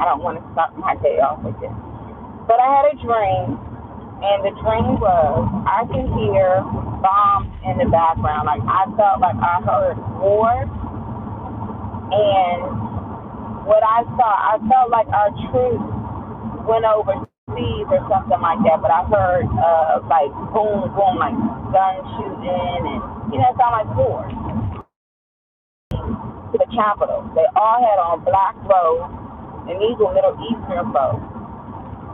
I don't want to start my day off with this. But I had a dream, and the dream was I could hear bombs in the background. Like I felt like I heard war, and what I saw, I felt like our troops went overseas or something like that. But I heard like boom, boom, like guns shooting, and it sounded like war. To the Capitol, they all had on black robes, and these were Middle Eastern folks.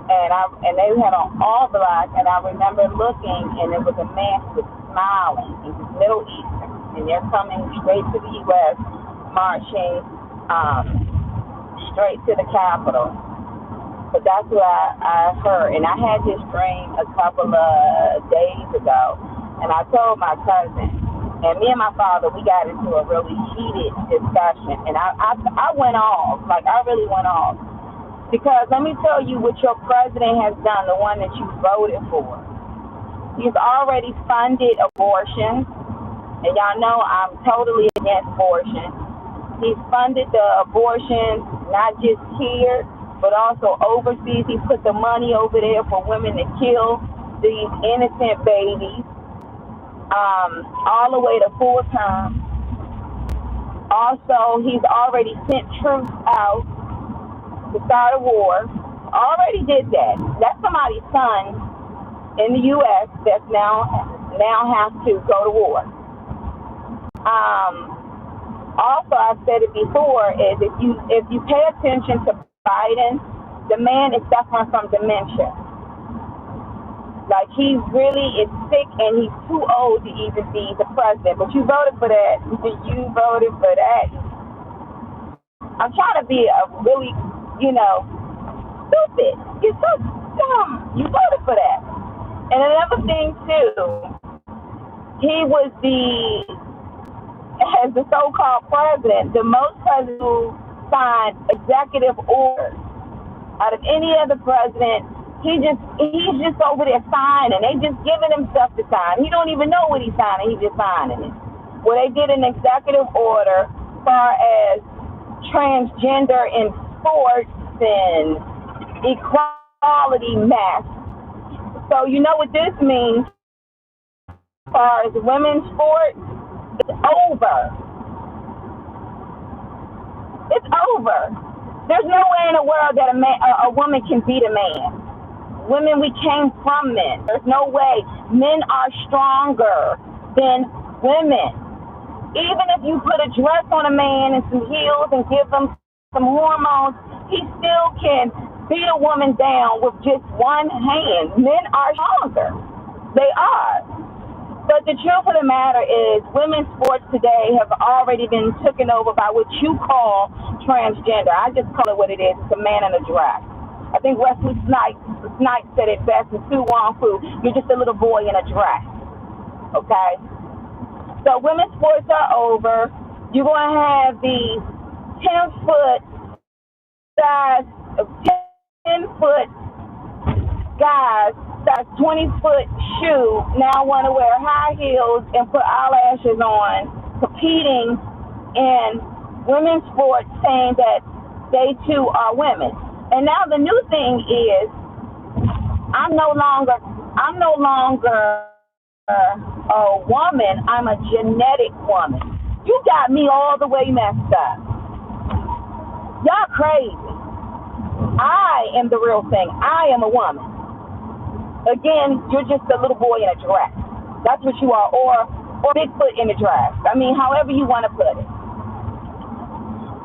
And they had on all black, and I remember looking, and it was a man who was smiling. He was Middle Eastern, and they're coming straight to the U.S., marching straight to the Capitol. But that's what I heard, and I had this dream a couple of days ago, and I told my cousin, and me and my father, we got into a really heated discussion, and I went off, like I really went off. Because let me tell you what your president has done, the one that you voted for. He's already funded abortion, and y'all know I'm totally against abortion. He's funded the abortion, not just here, but also overseas. He put the money over there for women to kill these innocent babies, all the way to full term. Also, he's already sent troops out to start a war. Already did that. That's somebody's son in the U.S. that's now has to go to war. Also, I've said it before, is if you pay attention to Biden, the man is suffering from dementia. Like he really is sick, and he's too old to even be the president. But you voted for that. You voted for that. I'm trying to be a really stupid. You're so dumb. You voted for that. And another thing too, he was as the so-called president, the most presidents who signed executive orders out of any other president. He's just over there signing. They just giving him stuff to sign. He don't even know what he's signing. He's just signing it. Well, they did an executive order as far as transgender in sports and equality mess. So you know what this means as far as women's sports? It's over. It's over. There's no way in the world that a woman can beat a man. Women, we came from men. There's no way. Men are stronger than women. Even if you put a dress on a man and some heels and give them some hormones, he still can beat a woman down with just one hand. Men are stronger. They are. But the truth of the matter is women's sports today have already been taken over by what you call transgender. I just call it what it is. It's a man in a dress. I think Wesley Snipes said it best in Sue Wong Fu. You're just a little boy in a dress. Okay? So women's sports are over. You're going to have these 10-foot size, 10-foot guys, size 20-foot shoe, now want to wear high heels and put eyelashes on, competing in women's sports, saying that they too are women. And now the new thing is, I'm no longer a woman. I'm a genetic woman. You got me all the way messed up. Y'all crazy. I am the real thing. I am a woman. Again, you're just a little boy in a dress. That's what you are, or Bigfoot in a dress. I mean, however you want to put it.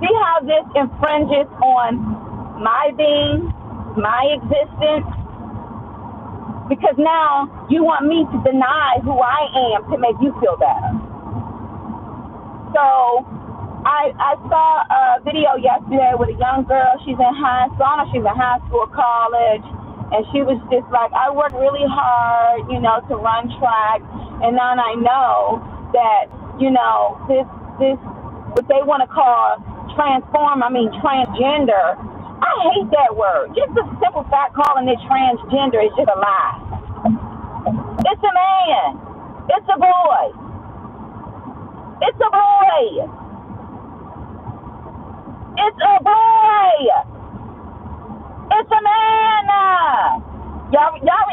See how this infringes on my being, my existence? Because now you want me to deny who I am to make you feel better. So I saw a video yesterday with a young girl. She's in high school. I don't know if she's in high school or college. And she was just like, I worked really hard, to run track. And now I know that, this what they want to call transgender. I hate that word. Just the simple fact calling it transgender is just a lie. It's a man. It's a boy. It's a boy. It's a boy.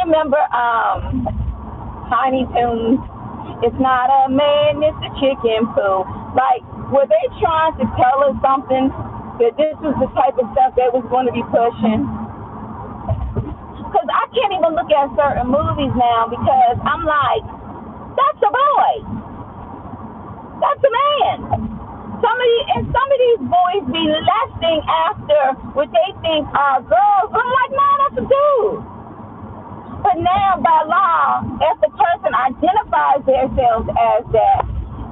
remember Tiny Toons. It's not a man, it's a chicken poo. Like, were they trying to tell us something that this was the type of stuff they was going to be pushing? Because I can't even look at certain movies now because I'm like, that's a boy. That's a man. Some of these boys be lusting after what they think are girls. I'm like, no, that's a dude. But now, by law, if the person identifies themselves as that,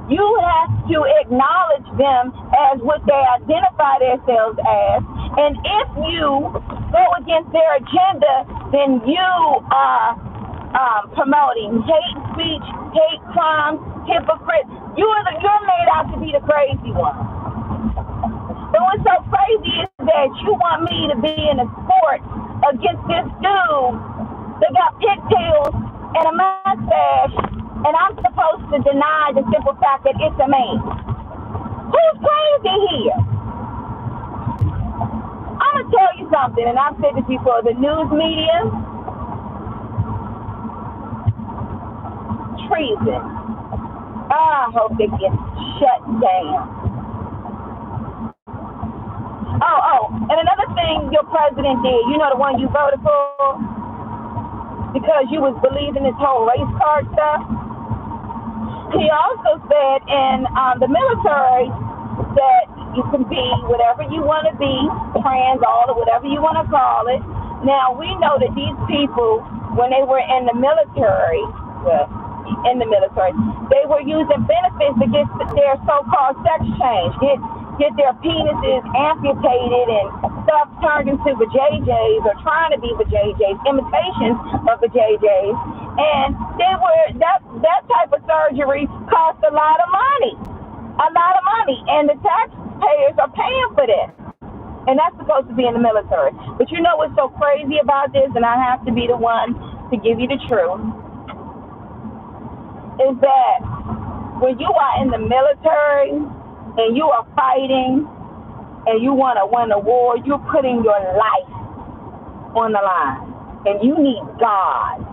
you have to acknowledge them as what they identify themselves as. And if you go against their agenda, then you are promoting hate speech, hate crimes, hypocrite. You're made out to be the crazy one. And what's so crazy is that you want me to be in a sport against this dude. They got pigtails and a mustache, and I'm supposed to deny the simple fact that it's a man. Who's crazy here? I'm going to tell you something, and I've said this before. The news media, treason. I hope they get shut down. And another thing your president did, you know the one you voted for? Because you was believing this whole race card stuff. He also said in the military that you can be whatever you want to be, trans, all or whatever you want to call it. Now, we know that these people, when they were in the military, they were using benefits to get their so-called sex change, get their penises amputated and stuff turned into vajayjays or trying to be vajayjays, imitations of vajayjays. And they were that type of surgery cost a lot of money. And the taxpayers are paying for this. And that's supposed to be in the military. But you know what's so crazy about this, and I have to be the one to give you the truth, is that when you are in the military and you are fighting and you want to win a war, you're putting your life on the line. And you need God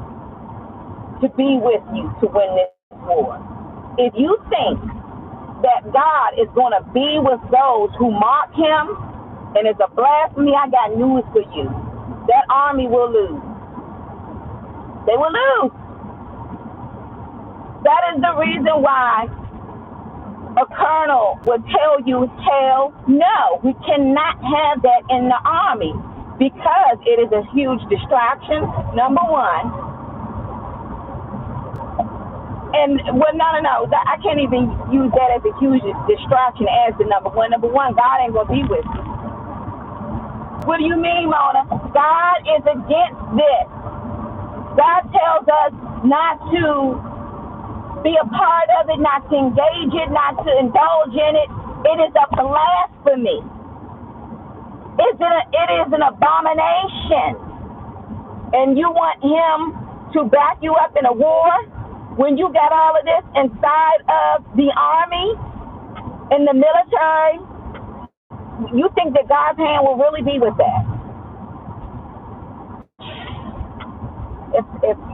to be with you to win this war. If you think that God is going to be with those who mock him, and it's a blasphemy, I got news for you. That army will lose. They will lose. That is the reason why a colonel would tell you, hell no, we cannot have that in the army because it is a huge distraction, number one. And, well, no, I can't even use that as a huge distraction as the number one. Number one, God ain't going to be with you. What do you mean, Mona? God is against this. God tells us not to be a part of it, not to engage it, not to indulge in it. It is a blasphemy. It is an abomination. And you want him to back you up in a war when you got all of this inside of the army, in the military? You think that God's hand will really be with that?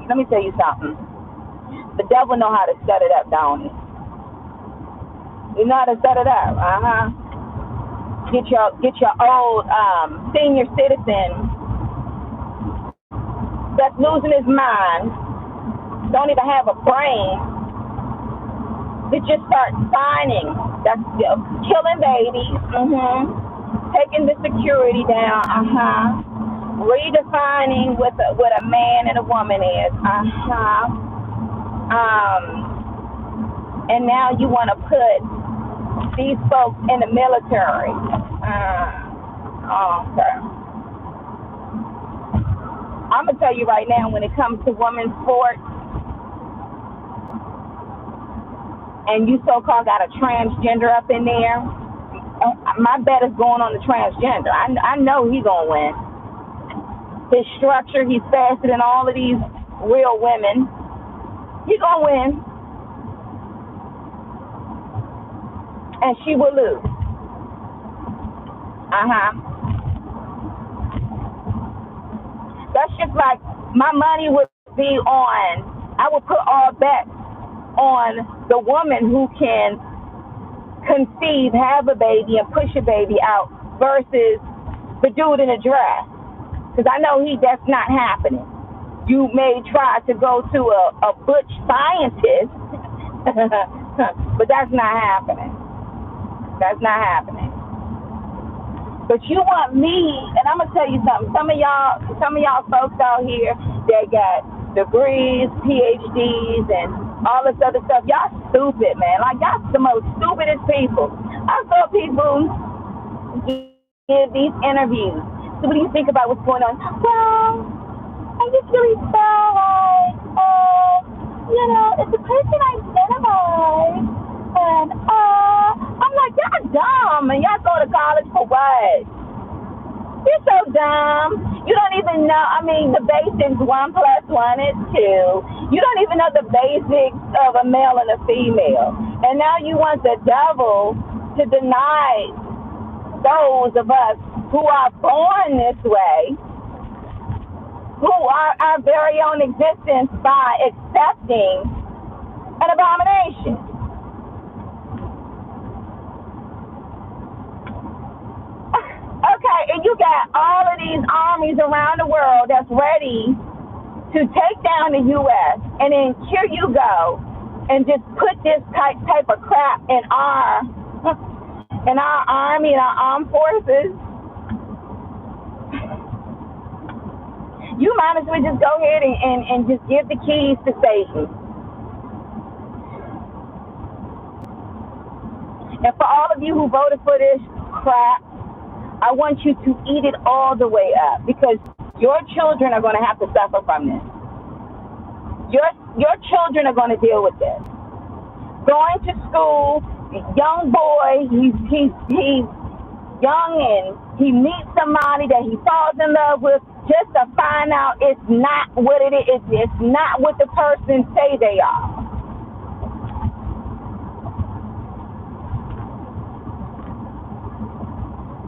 Let me tell you something. The devil know how to set it up, don't he? You know how to set it up, Get your old senior citizen that's losing his mind, don't even have a brain, to just start signing. That's killing babies, taking the security down, redefining what a man and a woman is, and now you want to put these folks in the military. Okay. I'm going to tell you right now, when it comes to women's sports, and you so-called got a transgender up in there, my bet is going on the transgender. I know he's going to win. His structure, he's faster than all of these real women. He's going to win. And she will lose. That's just like my money would I would put all bets on the woman who can conceive, have a baby, and push a baby out versus the dude in a dress. Because I know that's not happening. You may try to go to a butch scientist, but that's not happening. That's not happening. But you want me, and I'm gonna tell you something. Some of y'all folks out here that got degrees, PhDs, and all this other stuff. Y'all stupid, man. Like, y'all the most stupidest people. I saw people give these interviews. So what do you think about what's going on? Well, I just really felt like, it's a person I identify. And I'm like, y'all dumb, and y'all go to college for what? You're so dumb. You don't even know. I mean, the basics, 1 + 1 is 2. You don't even know the basics of a male and a female. And now you want the devil to deny those of us who are born this way, who are our very own existence, by accepting an abomination. Okay, and you got all of these armies around the world that's ready to take down the U.S. and then here you go and just put this type of crap in our army and our armed forces. You might as well just go ahead and just give the keys to Satan. And for all of you who voted for this crap, I want you to eat it all the way up, because your children are going to have to suffer from this. Your children are going to deal with this. Going to school, young boy, he's young and he meets somebody that he falls in love with, just to find out it's not what it is. It's not what the person say they are.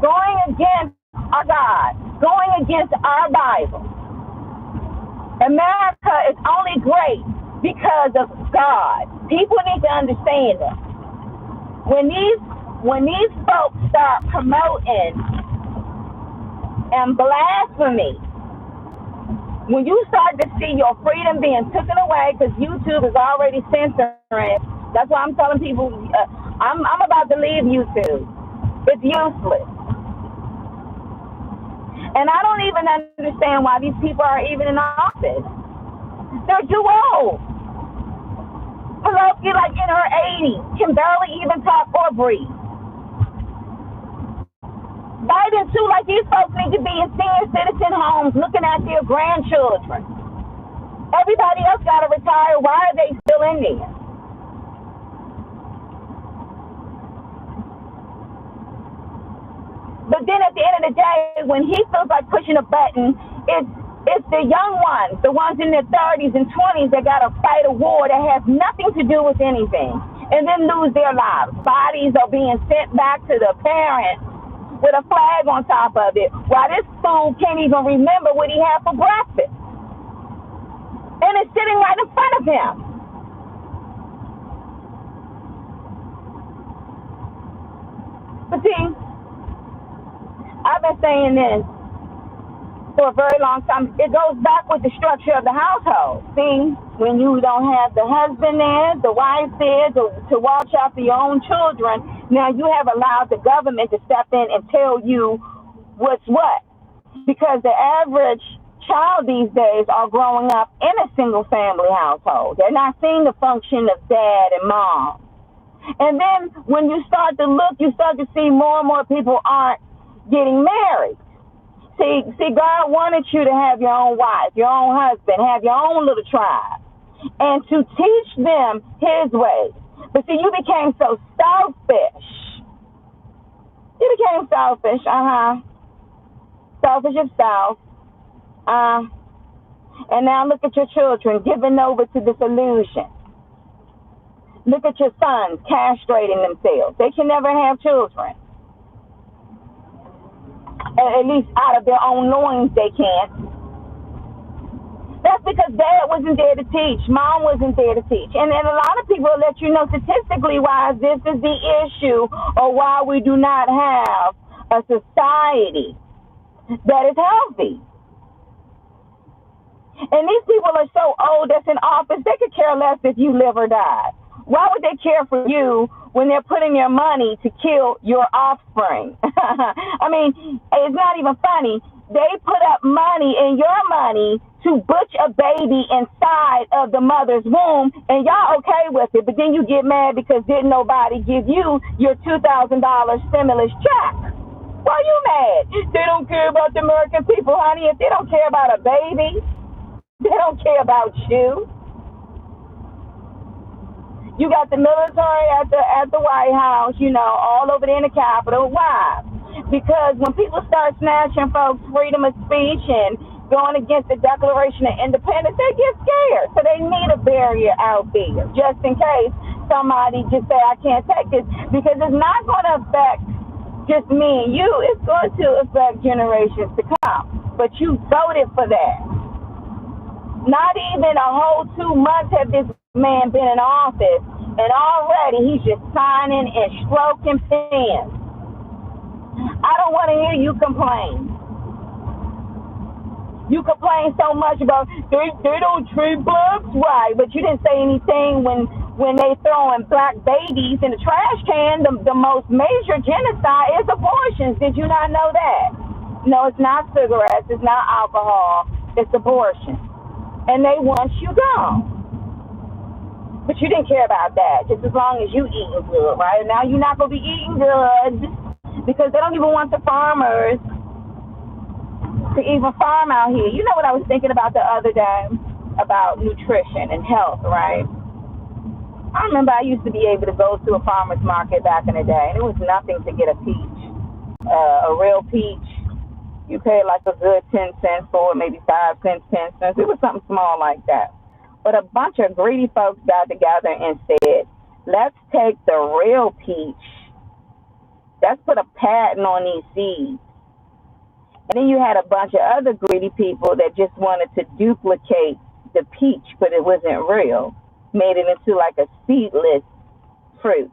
Going against our God, going against our Bible. America is only great because of God. People need to understand that. When these folks start promoting and blasphemy, when you start to see your freedom being taken away because YouTube is already censoring, that's why I'm telling people I'm about to leave YouTube. It's useless. And I don't even understand why these people are even in office. They're too old. Pelosi, like in her 80s, can barely even talk or breathe. Biden, too, like these folks need to be in senior citizen homes looking at their grandchildren. Everybody else got to retire. Why are they still in there? But then at the end of the day, when he feels like pushing a button, it's the young ones, the ones in their 30s and 20s that got to fight a war that has nothing to do with anything, and then lose their lives. Bodies are being sent back to the parents with a flag on top of it, while this fool can't even remember what he had for breakfast. And it's sitting right in front of him. But see, I've been saying this for a very long time. It goes back with the structure of the household. See, when you don't have the husband there, the wife there to watch after your own children, now you have allowed the government to step in and tell you what's what. Because the average child these days are growing up in a single family household. They're not seeing the function of dad and mom. And then when you start to look, you start to see more and more people aren't getting married. See, God wanted you to have your own wife, your own husband, have your own little tribe, and to teach them his ways. But see, you became so selfish. You became selfish, selfish yourself. And now look at your children giving over to this illusion. Look at your sons castrating themselves. They can never have children. At least out of their own loins they can't. That's because dad wasn't there to teach, mom wasn't there to teach. And then a lot of people let you know statistically why this is the issue, or why we do not have a society that is healthy. And these people are so old that's in office, they could care less if you live or die. Why would they care for you when they're putting their money to kill your offspring? I mean, it's not even funny. They put up money and your money to butch a baby inside of the mother's womb, and y'all okay with it. But then you get mad because didn't nobody give you your $2,000 stimulus check. Why are you mad? They don't care about the American people, honey. If they don't care about a baby, they don't care about you. You got the military at the White House, you know, all over there in the Capitol. Why? Because when people start snatching folks' freedom of speech and going against the Declaration of Independence, they get scared. So they need a barrier out there just in case somebody just say, I can't take this. Because it's not going to affect just me and you. It's going to affect generations to come. But you voted for that. Not even a whole 2 months have this man been in office, and already he's just signing and stroking pens. I don't want to hear you complain. You complain so much about they don't treat blacks right, but you didn't say anything when they throwing black babies in the trash can. The most major genocide is abortions. Did you not know that? No, it's not cigarettes. It's not alcohol. It's abortion. And they want you gone. But you didn't care about that, just as long as you eating good, right? Now you're not going to be eating good because they don't even want the farmers to even farm out here. You know what I was thinking about the other day? About nutrition and health, right? I remember I used to be able to go to a farmer's market back in the day, and it was nothing to get a peach, a real peach. You pay like a good 10 cents for it, maybe 5 cents, 10 cents. It was something small like that. But a bunch of greedy folks got together and said, let's take the real peach. Let's put a patent on these seeds. And then you had a bunch of other greedy people that just wanted to duplicate the peach, but it wasn't real. Made it into like a seedless fruit.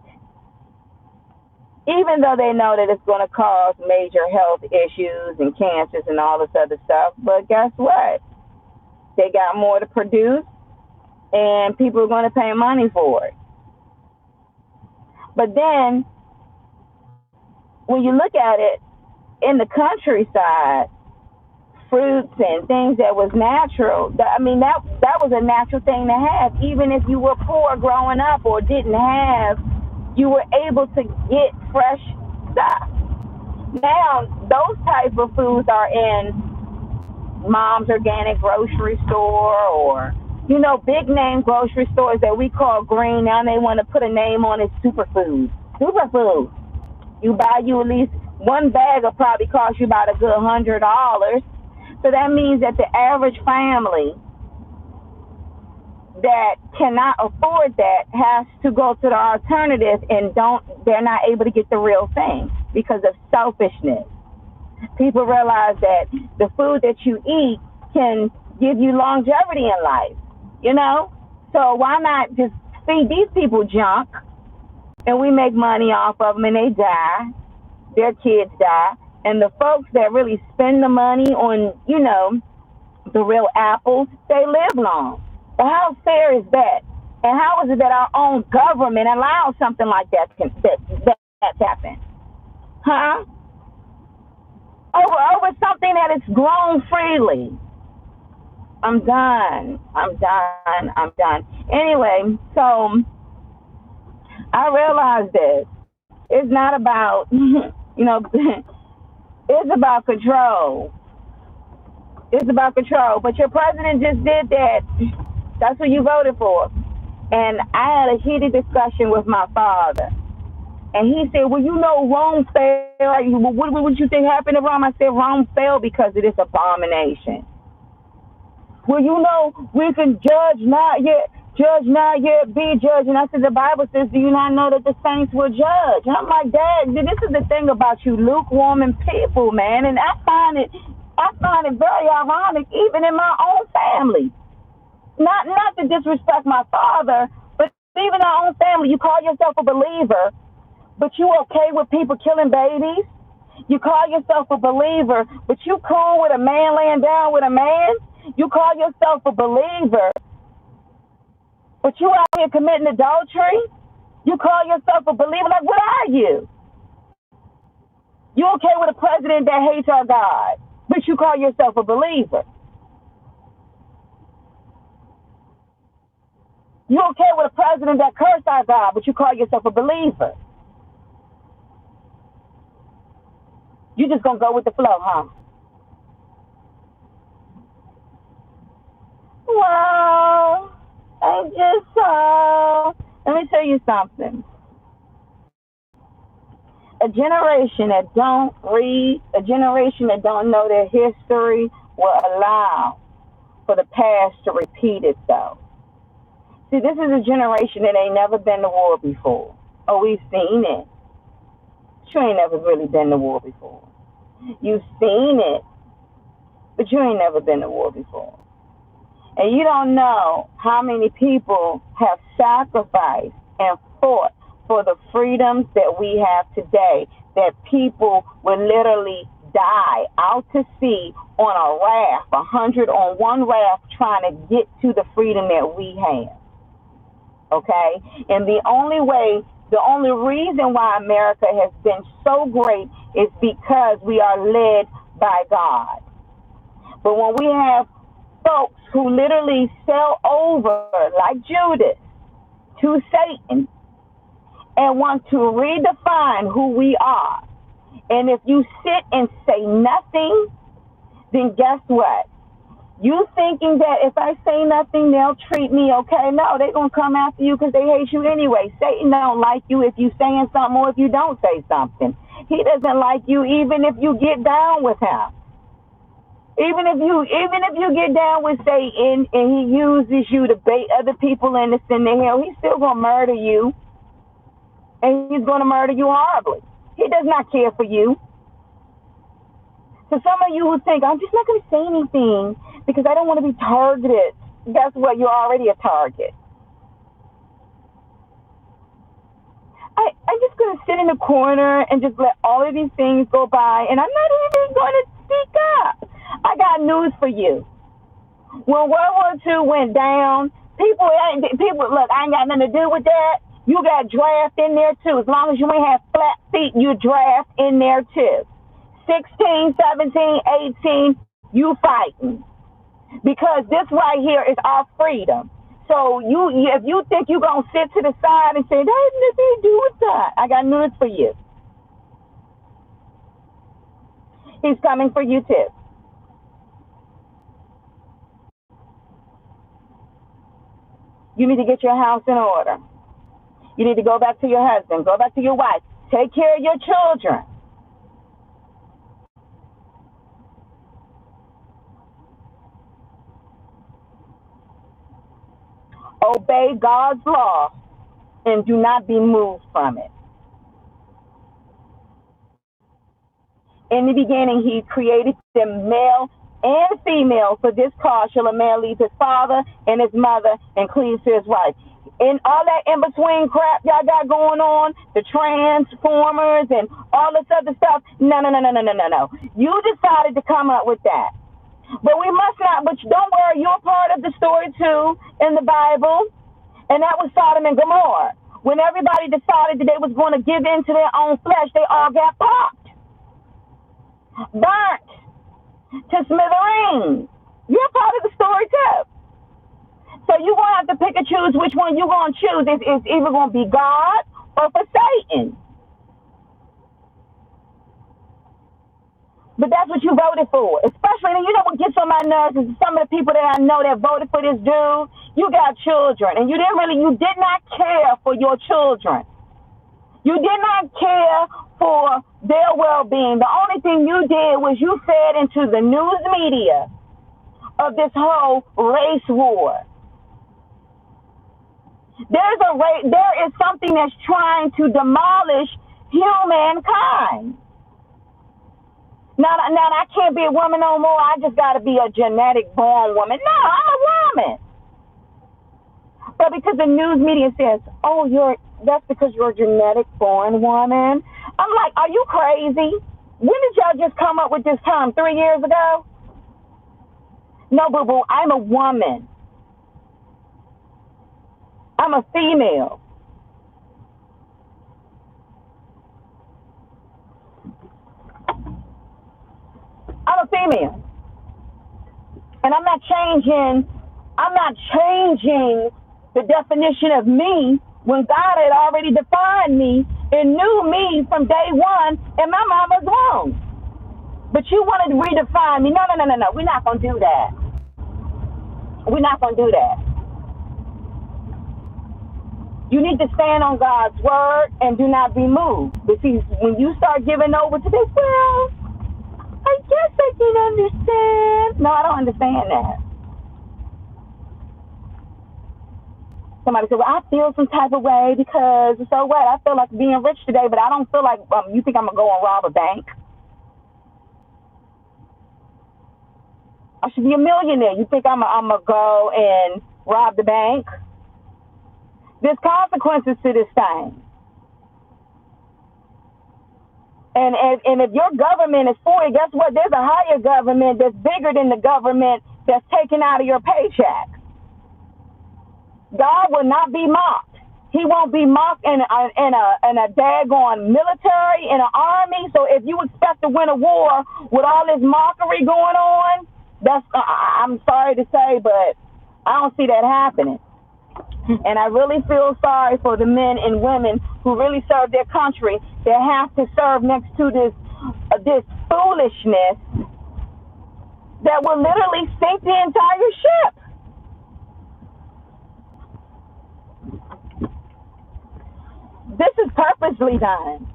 Even though they know that it's going to cause major health issues and cancers and all this other stuff. But guess what? They got more to produce, and people are going to pay money for it. But then, when you look at it, in the countryside, fruits and things that was natural, that was a natural thing to have. Even if you were poor growing up or didn't have, you were able to get fresh stuff. Now, those type of foods are in Mom's Organic Grocery Store or, you know, big name grocery stores that we call green. Now they want to put a name on it, superfood. Superfood. You buy you at least one bag will probably cost you about a good $100. So that means that the average family that cannot afford that has to go to the alternative and they're not able to get the real thing because of selfishness. People realize that the food that you eat can give you longevity in life, you know? So why not just feed these people junk and we make money off of them and they die, their kids die, and the folks that really spend the money on, you know, the real apples, they live long. But how fair is that? And how is it that our own government allows something like that to happen? Huh? Over something that is grown freely. I'm done. Anyway, so I realized this. It's not about, you know, it's about control. It's about control. But your president just did that. That's what you voted for. And I had a heated discussion with my father. And he said, well, you know, Rome fell. What would you think happened to Rome? I said, Rome fell because of this abomination. Well, you know, we can judge not yet, be judged. And I said, the Bible says, do you not know that the saints will judge? And I'm like, Dad, this is the thing about you lukewarm people, man. And I find it very ironic, even in my own family. Not to disrespect my father, but even our own family. You call yourself a believer, but you okay with people killing babies? You call yourself a believer, but you cool with a man laying down with a man? You call yourself a believer, but you out here committing adultery? You call yourself a believer? Like, what are you? You okay with a president that hates our God, but you call yourself a believer? You okay with a president that cursed our God, but you call yourself a believer? You just gonna go with the flow, huh? Well, I just let me tell you something. A generation that don't read, a generation that don't know their history will allow for the past to repeat itself. See, this is a generation that ain't never been to war before. Oh, we've seen it. You ain't never really been to war before. You've seen it, but you ain't never been to war before. And you don't know how many people have sacrificed and fought for the freedoms that we have today, that people would literally die out to sea on a raft, 100 on one raft, trying to get to the freedom that we have. Okay? And the only reason why America has been so great is because we are led by God. But when we have folks who literally sell over, like Judas, to Satan and want to redefine who we are, and if you sit and say nothing, then guess what? You thinking that if I say nothing, they'll treat me okay? No, they're going to come after you because they hate you anyway. Satan don't like you if you saying something or if you don't say something. He doesn't like you even if you get down with him. Even if you get down with Satan and he uses you to bait other people in to send to hell, he's still going to murder you. And he's going to murder you horribly. He does not care for you. So some of you who think, I'm just not going to say anything because I don't want to be targeted. Guess what? You're already a target. I'm just going to sit in the corner and just let all of these things go by, and I'm not even going to speak up. I got news for you. When World War II went down, people, look, I ain't got nothing to do with that. You got draft in there too. As long as you ain't have flat feet, you draft in there too. 16, 17, 18, you fighting. Because this right here is our freedom. So if you think you're going to sit to the side and say, that has nothing to do with that, I got news for you. He's coming for you too. You need to get your house in order. You need to go back to your husband, go back to your wife, take care of your children. Obey God's law and do not be moved from it. In the beginning, he created them male and female. For this cause shall a man leave his father and his mother and cleave to his wife. And all that in between crap y'all got going on, the transformers and all this other stuff. No. You decided to come up with that. But we must not, but don't worry, you're part of the story too in the Bible. And that was Sodom and Gomorrah. When everybody decided that they was going to give in to their own flesh, they all got popped, burnt to smithereens. You're part of the story too. So you're going to have to pick and choose which one you're going to choose. It's either going to be God or for Satan. But that's what you voted for. Especially, you know what gets on my nerves is some of the people that I know that voted for this dude. You got children, and you did not care for your children. You did not care for their well-being. The only thing you did was you fed into the news media of this whole race war. There is something that's trying to demolish humankind. Now, I can't be a woman no more. I just got to be a genetic born woman. No, I'm a woman. But because the news media says, oh, that's because you're a genetic born woman. I'm like, are you crazy? When did y'all just come up with this term? 3 years ago? No, boo-boo, I'm a woman. I'm a female. I'm a female. And I'm not changing the definition of me when God had already defined me and knew me from day one in my mama's womb. But you wanted to redefine me. No. We're not going to do that. We're not going to do that. You need to stand on God's word and do not be moved. But see, when you start giving over to this, well, I guess I can understand. No, I don't understand that. Somebody said, well, I feel some type of way because, so what? I feel like being rich today, but I don't feel like, you think I'm going to go and rob a bank? I should be a millionaire. You think I'm going to go and rob the bank? There's consequences to this thing. And if your government is for you, guess what? There's a higher government that's bigger than the government that's taken out of your paycheck. God will not be mocked. He won't be mocked in a daggone military, in an army. So if you expect to win a war with all this mockery going on, I'm sorry to say, but I don't see that happening. And I really feel sorry for the men and women who really serve their country that have to serve next to this foolishness that will literally sink the entire ship. This is purposely done.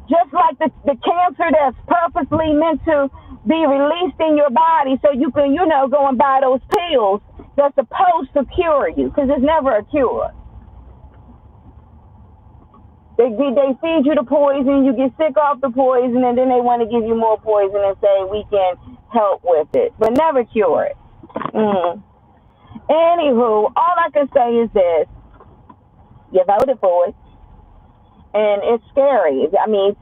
Just like the cancer that's purposely meant to be released in your body so you can, go and buy those pills that's supposed to cure you, because it's never a cure. They feed you the poison, you get sick off the poison, and then they want to give you more poison and say we can help with it, but never cure it. Anywho, all I can say is this. You voted for it. And it's scary. I mean,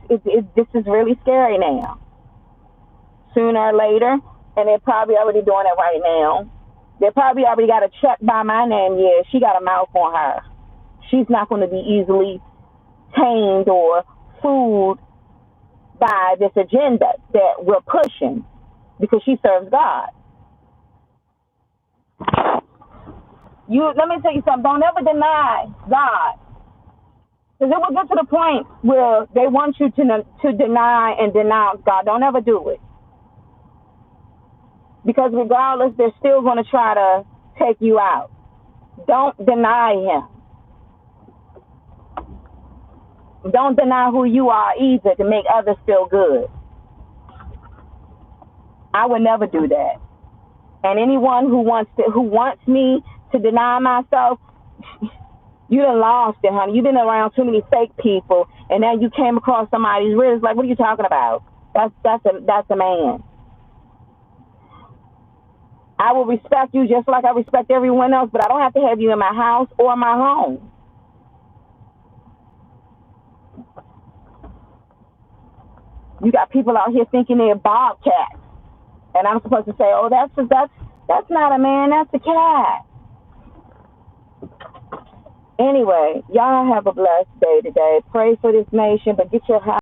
this is really scary now. Sooner or later, and they're probably already doing it right now. They probably already got a check by my name. Yeah, she got a mouth on her. She's not going to be easily tamed or fooled by this agenda that we're pushing because she serves God. Let me tell you something. Don't ever deny God. Because it will get to the point where they want you to deny and denounce God. Don't ever do it. Because regardless, they're still going to try to take you out. Don't deny him. Don't deny who you are either to make others feel good. I would never do that. And anyone who wants me to deny myself, you done lost it, honey. You've been around too many fake people, and now you came across somebody who's really like, what are you talking about? That's a man. I will respect you just like I respect everyone else, but I don't have to have you in my house or my home. You got people out here thinking they're bobcats, and I'm supposed to say, oh, that's not a man, that's a cat. Anyway, y'all have a blessed day today. Pray for this nation, but get your house.